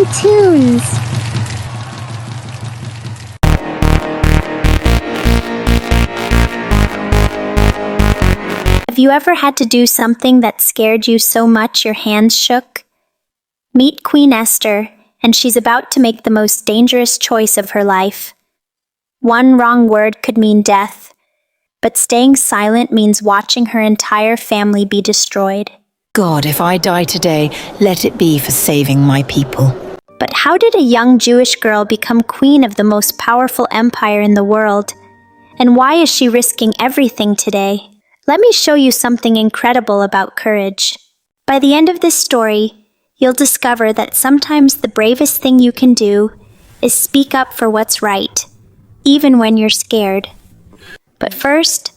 amazing tunes. Have you ever had to do something that scared you so much your hands shook? Meet Queen Esther, and she's about to make the most dangerous choice of her life. One wrong word could mean death, but staying silent means watching her entire family be destroyed. God, if I die today, let it be for saving my people. But how did a young Jewish girl become queen of the most powerful empire in the world? And why is she risking everything today? Let me show you something incredible about courage. By the end of this story, you'll discover that sometimes the bravest thing you can do is speak up for what's right, even when you're scared. But first,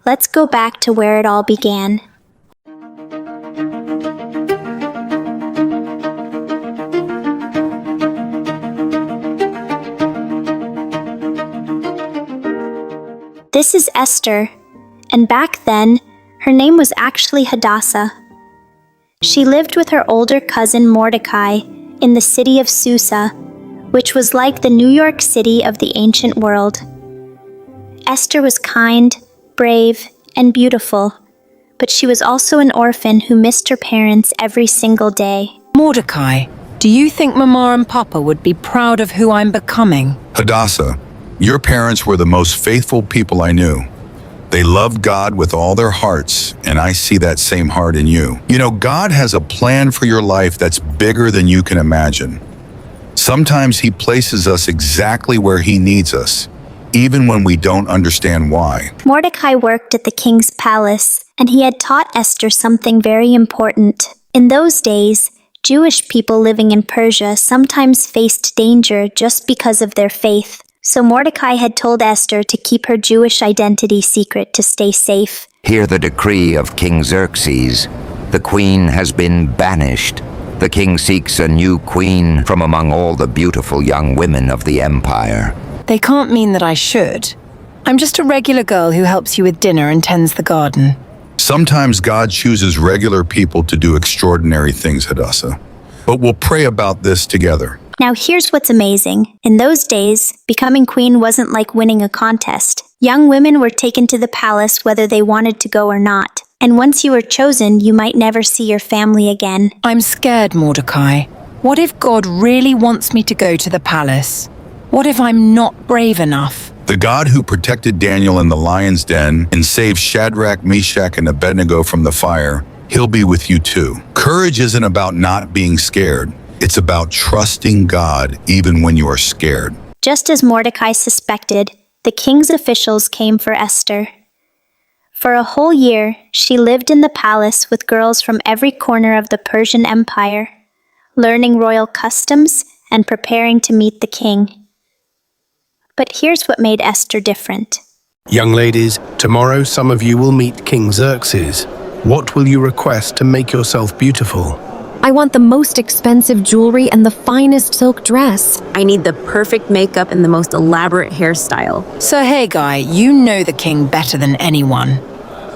let's go back to where it all began. This is Esther, and back then, her name was actually Hadassah. She lived with her older cousin Mordecai in the city of Susa, which was like the New York City of the ancient world. Esther was kind, brave, and beautiful, but she was also an orphan who missed her parents every single day. Mordecai, do you think Mama and Papa would be proud of who I'm becoming? Hadassah, your parents were the most faithful people I knew. They loved God with all their hearts, and I see that same heart in you. You know, God has a plan for your life that's bigger than you can imagine. Sometimes He places us exactly where He needs us, even when we don't understand why. Mordecai worked at the king's palace, and he had taught Esther something very important. In those days, Jewish people living in Persia sometimes faced danger just because of their faith. So Mordecai had told Esther to keep her Jewish identity secret to stay safe. Hear the decree of King Xerxes. The queen has been banished. The king seeks a new queen from among all the beautiful young women of the empire. They can't mean that I should. I'm just a regular girl who helps you with dinner and tends the garden. Sometimes God chooses regular people to do extraordinary things, Hadassah. But we'll pray about this together. Now here's what's amazing. In those days, becoming queen wasn't like winning a contest. Young women were taken to the palace whether they wanted to go or not. And once you were chosen, you might never see your family again. I'm scared, Mordecai. What if God really wants me to go to the palace? What if I'm not brave enough? The God who protected Daniel in the lion's den and saved Shadrach, Meshach, and Abednego from the fire, He'll be with you too. Courage isn't about not being scared. It's about trusting God even when you are scared. Just as Mordecai suspected, the king's officials came for Esther. For a whole year, she lived in the palace with girls from every corner of the Persian Empire, learning royal customs and preparing to meet the king. But here's what made Esther different. Young ladies, tomorrow some of you will meet King Xerxes. What will you request to make yourself beautiful? I want the most expensive jewelry and the finest silk dress. I need the perfect makeup and the most elaborate hairstyle. Sir Haggai, you know the king better than anyone.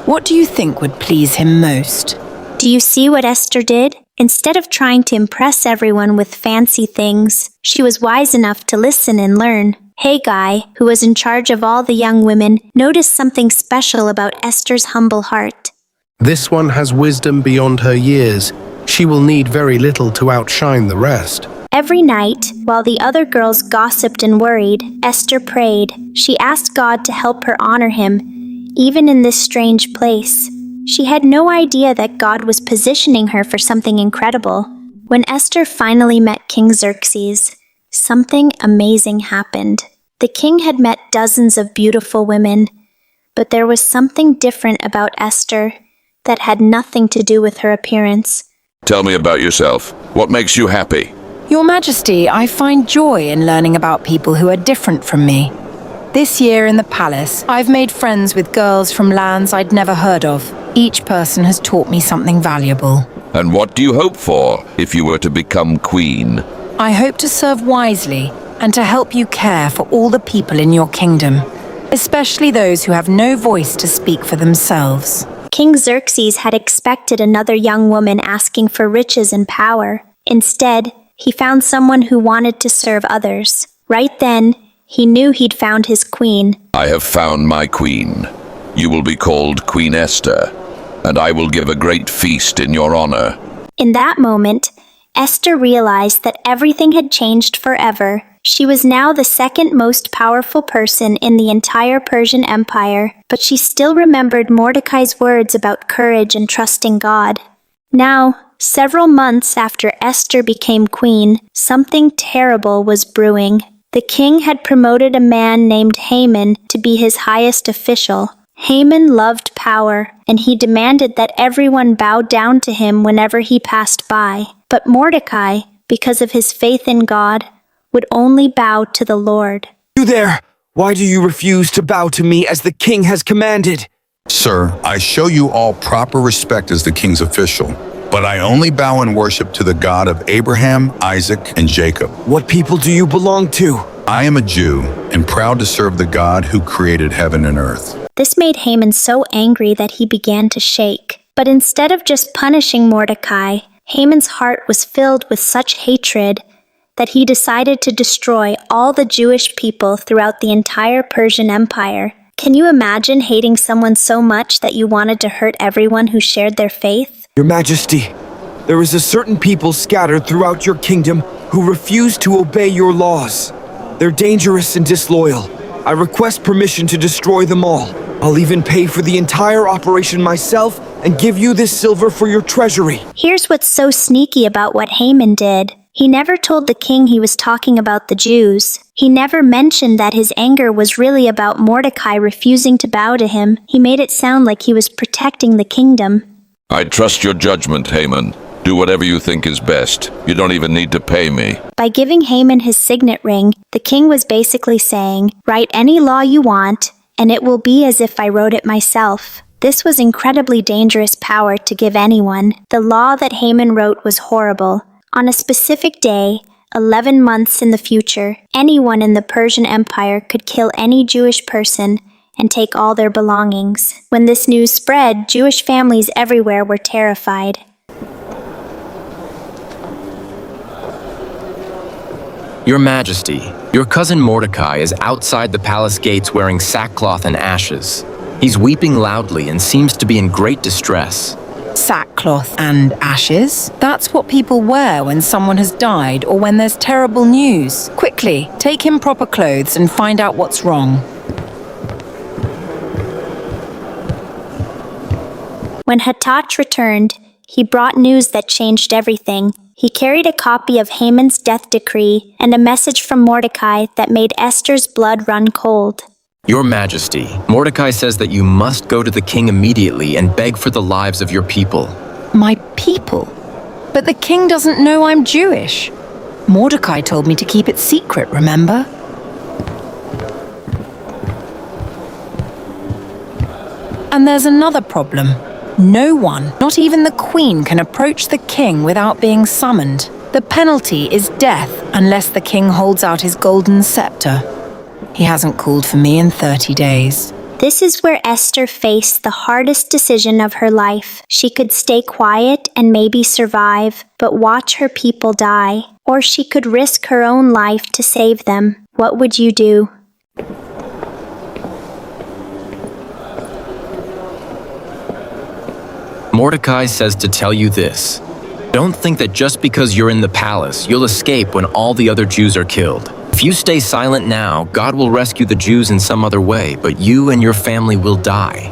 What do you think would please him most? Do you see what Esther did? Instead of trying to impress everyone with fancy things, she was wise enough to listen and learn. Haggai, who was in charge of all the young women, noticed something special about Esther's humble heart. This one has wisdom beyond her years. She will need very little to outshine the rest. Every night, while the other girls gossiped and worried, Esther prayed. She asked God to help her honor Him, even in this strange place. She had no idea that God was positioning her for something incredible. When Esther finally met King Xerxes, something amazing happened. The king had met dozens of beautiful women, but there was something different about Esther that had nothing to do with her appearance. Tell me about yourself. What makes you happy? Your Majesty, I find joy in learning about people who are different from me. This year in the palace, I've made friends with girls from lands I'd never heard of. Each person has taught me something valuable. And what do you hope for if you were to become queen? I hope to serve wisely and to help you care for all the people in your kingdom, especially those who have no voice to speak for themselves. King Xerxes had expected another young woman asking for riches and power. Instead, He found someone who wanted to serve others. Right then, he knew he'd found his queen. I have found my queen. You will be called Queen Esther, and I will give a great feast in your honor. In that moment, Esther realized that everything had changed forever. She was now the second most powerful person in the entire Persian Empire, but she still remembered Mordecai's words about courage and trusting God. Now, several months after Esther became queen, something terrible was brewing. The king had promoted a man named Haman to be his highest official. Haman loved power, and he demanded that everyone bow down to him whenever he passed by. But Mordecai, because of his faith in God, would only bow to the Lord. You there! Why do you refuse to bow to me as the king has commanded? Sir, I show you all proper respect as the king's official, but I only bow and worship to the God of Abraham, Isaac, and Jacob. What people do you belong to? I am a Jew and proud to serve the God who created heaven and earth. This made Haman so angry that he began to shake. But instead of just punishing Mordecai, Haman's heart was filled with such hatred that he decided to destroy all the Jewish people throughout the entire Persian Empire. Can you imagine hating someone so much that you wanted to hurt everyone who shared their faith? Your Majesty, there is a certain people scattered throughout your kingdom who refuse to obey your laws. They're dangerous and disloyal. I request permission to destroy them all. I'll even pay for the entire operation myself and give you this silver for your treasury. Here's what's so sneaky about what Haman did. He never told the king he was talking about the Jews. He never mentioned that his anger was really about Mordecai refusing to bow to him. He made it sound like he was protecting the kingdom. I trust your judgment, Haman. Do whatever you think is best. You don't even need to pay me. By giving Haman his signet ring, the king was basically saying, "Write any law you want, and it will be as if I wrote it myself." This was incredibly dangerous power to give anyone. The law that Haman wrote was horrible. On a specific day, 11 months in the future, anyone in the Persian Empire could kill any Jewish person and take all their belongings. When this news spread, Jewish families everywhere were terrified. Your Majesty, your cousin Mordecai is outside the palace gates wearing sackcloth and ashes. He's weeping loudly and seems to be in great distress. Sackcloth and ashes? That's what people wear when someone has died or when there's terrible news. Quickly, take him proper clothes and find out what's wrong. When Hattach returned, he brought news that changed everything. He carried a copy of Haman's death decree and a message from Mordecai that made Esther's blood run cold. Your Majesty, Mordecai says that you must go to the king immediately and beg for the lives of your people. My people? But the king doesn't know I'm Jewish. Mordecai told me to keep it secret, remember? And there's another problem. No one, not even the queen, can approach the king without being summoned. The penalty is death unless the king holds out his golden scepter. He hasn't called for me in 30 days. This is where Esther faced the hardest decision of her life. She could stay quiet and maybe survive, but watch her people die. Or she could risk her own life to save them. What would you do? Mordecai says to tell you this. Don't think that just because you're in the palace, you'll escape when all the other Jews are killed. If you stay silent now, God will rescue the Jews in some other way, but you and your family will die.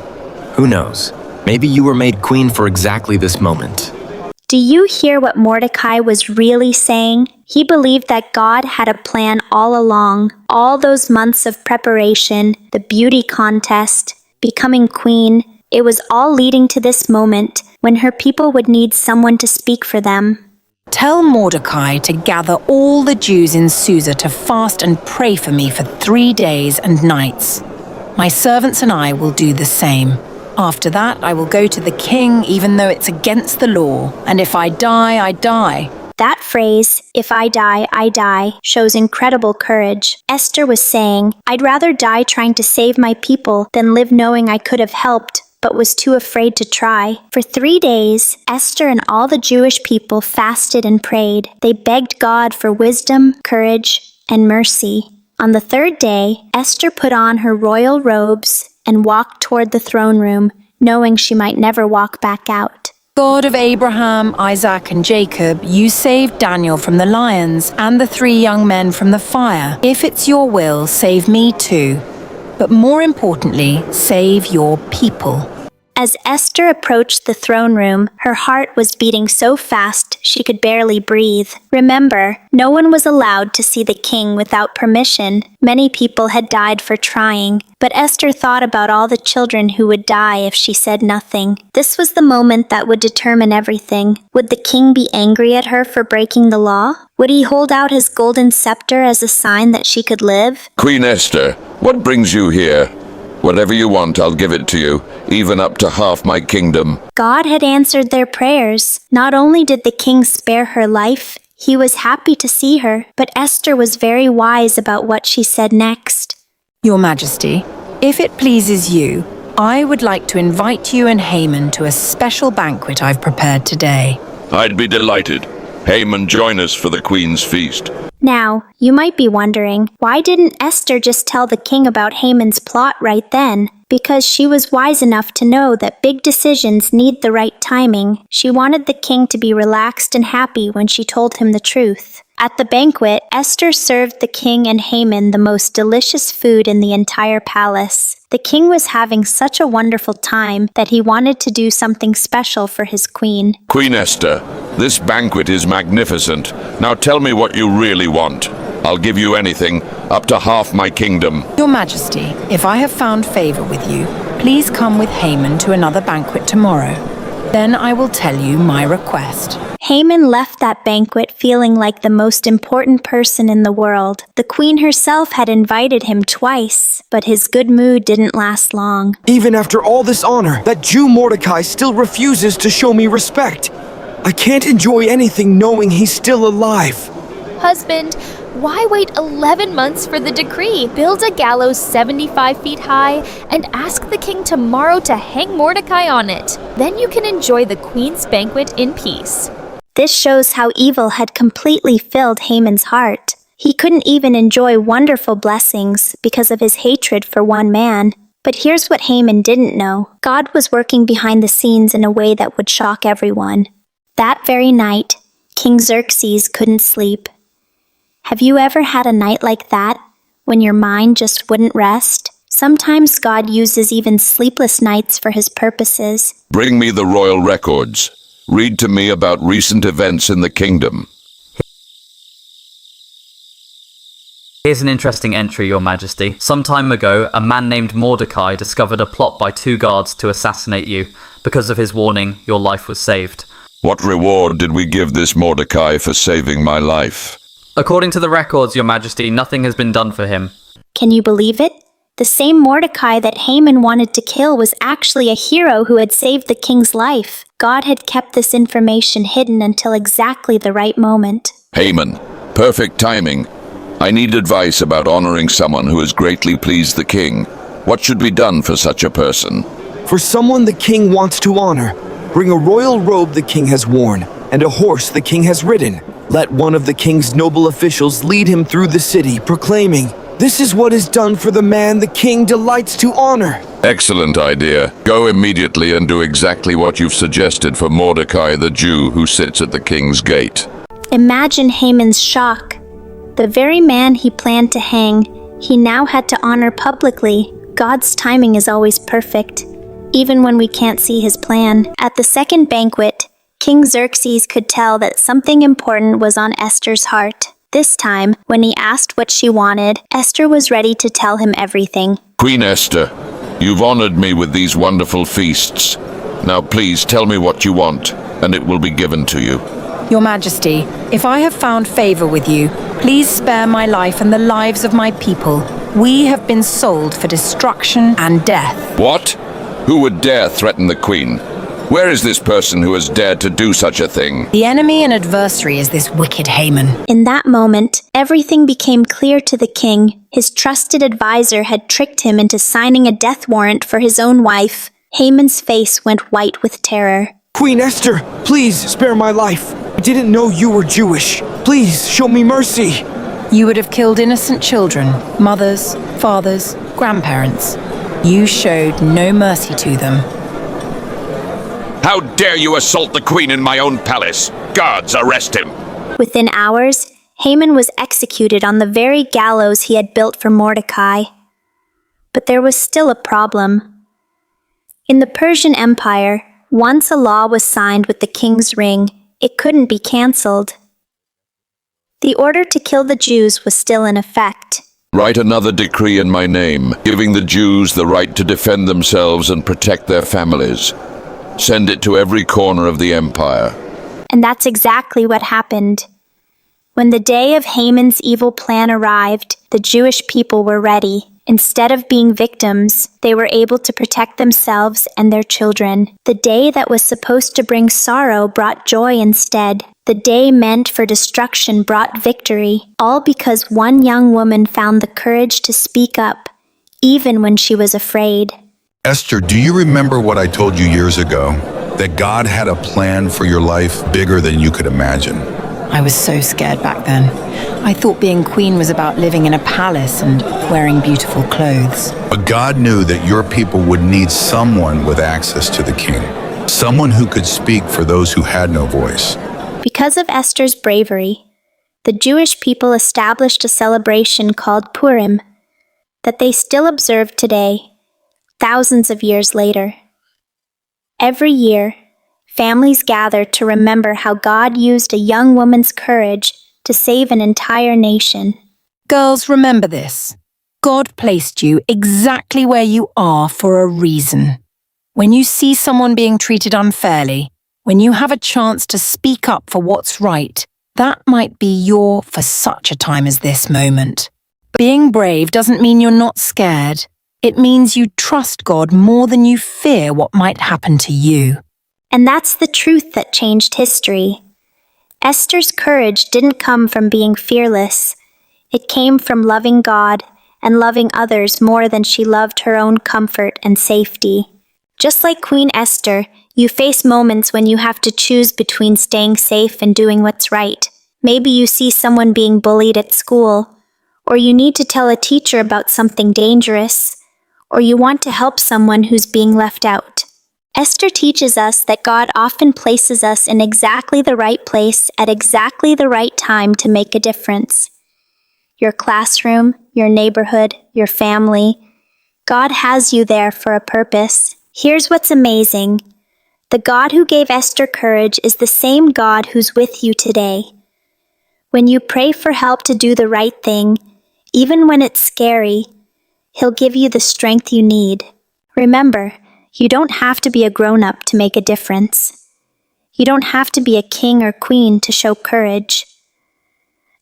Who knows? Maybe you were made queen for exactly this moment. Do you hear what Mordecai was really saying? He believed that God had a plan all along. All those months of preparation, the beauty contest, becoming queen, it was all leading to this moment when her people would need someone to speak for them. Tell Mordecai to gather all the Jews in Susa to fast and pray for me for 3 days and nights. My servants and I will do the same. After that, I will go to the king even though it's against the law. And if I die, I die. That phrase, "if I die, I die," shows incredible courage. Esther was saying, "I'd rather die trying to save my people than live knowing I could have helped, but was too afraid to try. For 3 days, Esther and all the Jewish people fasted and prayed. They begged God for wisdom, courage, and mercy. On the 3rd day, Esther put on her royal robes and walked toward the throne room, knowing she might never walk back out. God of Abraham, Isaac, and Jacob, you saved Daniel from the lions and the 3 young men from the fire. If it's your will, save me too. But more importantly, save your people. As Esther approached the throne room, her heart was beating so fast she could barely breathe. Remember, no one was allowed to see the king without permission. Many people had died for trying, but Esther thought about all the children who would die if she said nothing. This was the moment that would determine everything. Would the king be angry at her for breaking the law? Would he hold out his golden scepter as a sign that she could live? Queen Esther, what brings you here? Whatever you want, I'll give it to you, even up to half my kingdom. God had answered their prayers. Not only did the king spare her life, he was happy to see her, but Esther was very wise about what she said next. Your Majesty, if it pleases you, I would like to invite you and Haman to a special banquet I've prepared today. I'd be delighted. Haman, join us for the Queen's feast. Now, you might be wondering, why didn't Esther just tell the king about Haman's plot right then? Because she was wise enough to know that big decisions need the right timing. She wanted the king to be relaxed and happy when she told him the truth. At the banquet, Esther served the king and Haman the most delicious food in the entire palace. The king was having such a wonderful time that he wanted to do something special for his queen. Queen Esther, this banquet is magnificent. Now tell me what you really want. I'll give you anything, up to half my kingdom. Your Majesty, if I have found favor with you, please come with Haman to another banquet tomorrow. Then I will tell you my request. Haman left that banquet feeling like the most important person in the world. The queen herself had invited him twice, but his good mood didn't last long. Even after all this honor, that Jew Mordecai still refuses to show me respect. I can't enjoy anything knowing he's still alive. Husband, why wait 11 months for the decree? Build a gallows 75 feet high and ask the king tomorrow to hang Mordecai on it. Then you can enjoy the queen's banquet in peace. This shows how evil had completely filled Haman's heart. He couldn't even enjoy wonderful blessings because of his hatred for one man. But here's what Haman didn't know. God was working behind the scenes in a way that would shock everyone. That very night, King Xerxes couldn't sleep. Have you ever had a night like that, when your mind just wouldn't rest? Sometimes God uses even sleepless nights for his purposes. Bring me the royal records. Read to me about recent events in the kingdom. Here's an interesting entry, Your Majesty. Some time ago, a man named Mordecai discovered a plot by 2 guards to assassinate you. Because of his warning, your life was saved. What reward did we give this Mordecai for saving my life? According to the records, Your Majesty, nothing has been done for him. Can you believe it? The same Mordecai that Haman wanted to kill was actually a hero who had saved the king's life. God had kept this information hidden until exactly the right moment. Haman, perfect timing. I need advice about honoring someone who has greatly pleased the king. What should be done for such a person? For someone the king wants to honor, bring a royal robe the king has worn, and a horse the king has ridden. Let one of the king's noble officials lead him through the city, proclaiming, "This is what is done for the man the king delights to honor." Excellent idea. Go immediately and do exactly what you've suggested for Mordecai the Jew who sits at the king's gate. Imagine Haman's shock. The very man he planned to hang, he now had to honor publicly. God's timing is always perfect, even when we can't see his plan. At the second banquet, King Xerxes could tell that something important was on Esther's heart. This time, when he asked what she wanted, Esther was ready to tell him everything. Queen Esther, you've honored me with these wonderful feasts. Now please tell me what you want, and it will be given to you. Your Majesty, if I have found favor with you, please spare my life and the lives of my people. We have been sold for destruction and death. What? Who would dare threaten the queen? Where is this person who has dared to do such a thing? The enemy and adversary is this wicked Haman. In that moment, everything became clear to the king. His trusted advisor had tricked him into signing a death warrant for his own wife. Haman's face went white with terror. Queen Esther, please spare my life. I didn't know you were Jewish. Please show me mercy. You would have killed innocent children, mothers, fathers, grandparents. You showed no mercy to them. How dare you assault the queen in my own palace? Guards, arrest him! Within hours, Haman was executed on the very gallows he had built for Mordecai. But there was still a problem. In the Persian Empire, once a law was signed with the king's ring, it couldn't be cancelled. The order to kill the Jews was still in effect. Write another decree in my name, giving the Jews the right to defend themselves and protect their families. Send it to every corner of the empire. And that's exactly what happened. When the day of Haman's evil plan arrived, the Jewish people were ready. Instead of being victims, they were able to protect themselves and their children. The day that was supposed to bring sorrow brought joy instead. The day meant for destruction brought victory, all because one young woman found the courage to speak up, even when she was afraid. Esther, do you remember what I told you years ago? That God had a plan for your life bigger than you could imagine. I was so scared back then. I thought being queen was about living in a palace and wearing beautiful clothes. But God knew that your people would need someone with access to the king. Someone who could speak for those who had no voice. Because of Esther's bravery, the Jewish people established a celebration called Purim that they still observe today, thousands of years later. Every year, families gather to remember how God used a young woman's courage to save an entire nation. Girls, remember this. God placed you exactly where you are for a reason. When you see someone being treated unfairly, when you have a chance to speak up for what's right, that might be your for such a time as this moment. Being brave doesn't mean you're not scared. It means you trust God more than you fear what might happen to you. And that's the truth that changed history. Esther's courage didn't come from being fearless. It came from loving God and loving others more than she loved her own comfort and safety. Just like Queen Esther, you face moments when you have to choose between staying safe and doing what's right. Maybe you see someone being bullied at school, or you need to tell a teacher about something dangerous, or you want to help someone who's being left out. Esther teaches us that God often places us in exactly the right place at exactly the right time to make a difference. Your classroom, your neighborhood, your family. God has you there for a purpose. Here's what's amazing. The God who gave Esther courage is the same God who's with you today. When you pray for help to do the right thing, even when it's scary, He'll give you the strength you need. Remember, you don't have to be a grown-up to make a difference. You don't have to be a king or queen to show courage.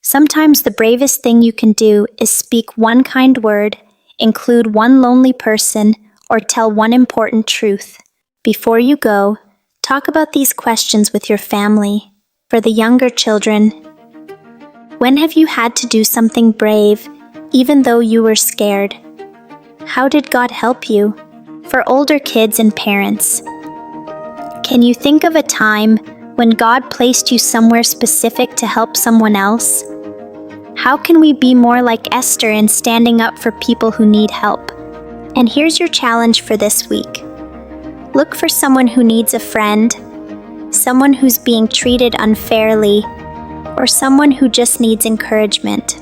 Sometimes the bravest thing you can do is speak one kind word, include one lonely person, or tell one important truth. Before you go, talk about these questions with your family. For the younger children, when have you had to do something brave, even though you were scared? How did God help you? For older kids and parents, can you think of a time when God placed you somewhere specific to help someone else? How can we be more like Esther in standing up for people who need help? And here's your challenge for this week. Look for someone who needs a friend, someone who's being treated unfairly, or someone who just needs encouragement.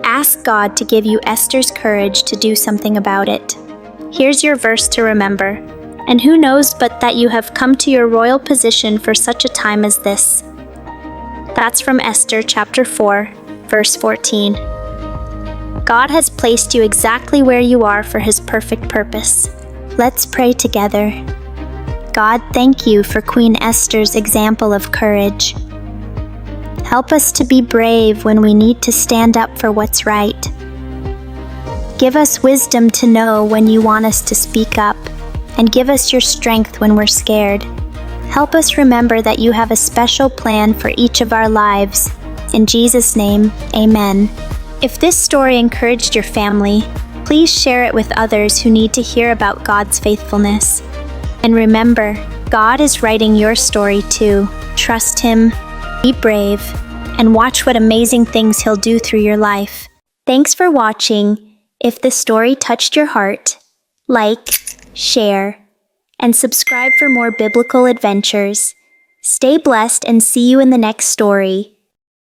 Ask God to give you Esther's courage to do something about it. Here's your verse to remember. And who knows but that you have come to your royal position for such a time as this. That's from Esther chapter 4, verse 14. God has placed you exactly where you are for His perfect purpose. Let's pray together. God, thank you for Queen Esther's example of courage. Help us to be brave when we need to stand up for what's right. Give us wisdom to know when you want us to speak up, and give us your strength when we're scared. Help us remember that you have a special plan for each of our lives. In Jesus' name, amen. If this story encouraged your family, please share it with others who need to hear about God's faithfulness. And remember, God is writing your story too. Trust Him, be brave, and watch what amazing things He'll do through your life. Thanks for watching. If the story touched your heart, like, share, and subscribe for more biblical adventures. Stay blessed and see you in the next story.